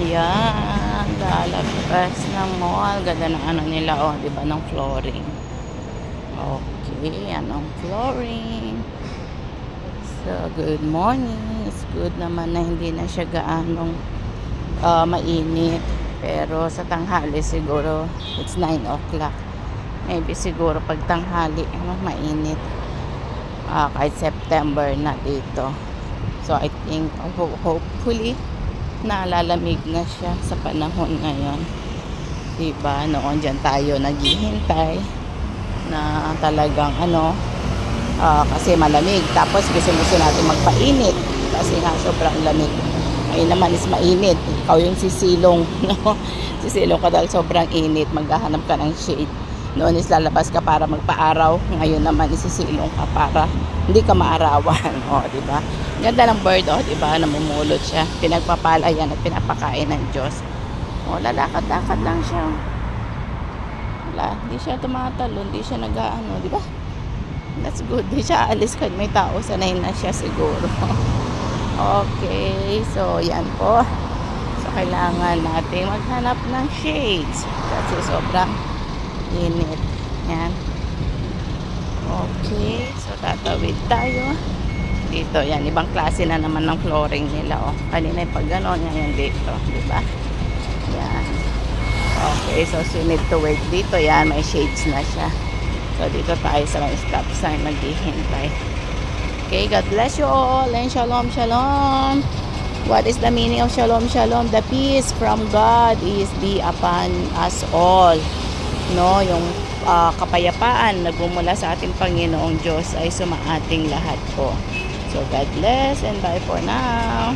Ayan, lalabas ng mall. Ganda ng ano nila, oh, di ba, ng flooring. Okay, anong flooring. So, good morning. It's good naman na hindi na siya gaanong mainit. Pero sa tanghali siguro, it's 9 o'clock. Maybe siguro pag tanghali, mainit. Kahit September na dito. So, I think, hopefully, nalalamig na siya sa panahon ngayon. Diba? Noon dyan tayo naghihintay na talagang kasi malamig. Tapos gusto natin magpainit kasi nga sobrang lamig. Ngayon naman is mainit. Ikaw yung sisilong. No? Sisilong ka dahil sobrang init. Maghahanap ka ng shade. Noon is lalabas ka para magpaaraw. Ngayon naman is sisilong ka para hindi ka maarawan. O, diba? Ganda ng bird, o, diba? Namumulot siya. Pinagpapala yan at pinapakain ng Diyos. O, lalakad-lakad lang siya. Wala, hindi siya tumatalo, hindi siya nag-aano, diba? That's good. Hindi siya alis kahit may tao. Sanay na siya siguro. Okay, so yan po. So, kailangan natin maghanap ng shades. Kasi sobrang init. Yan. Okay, so tatawid tayo. Dito, yan. Ibang klase na naman ng flooring nila. Oh. Kanina yung pag gano'n, ngayon dito. Diba? Yan. Okay, so need to wait dito. Yan, may shades na siya. So, dito tayo sa may stop sign maghihintay. Okay, God bless you all. And shalom, shalom. What is the meaning of shalom, shalom? The peace from God is be upon us all. No, yung kapayapaan na gumula sa ating Panginoong Diyos ay sumaating lahat po. So, God bless and bye for now.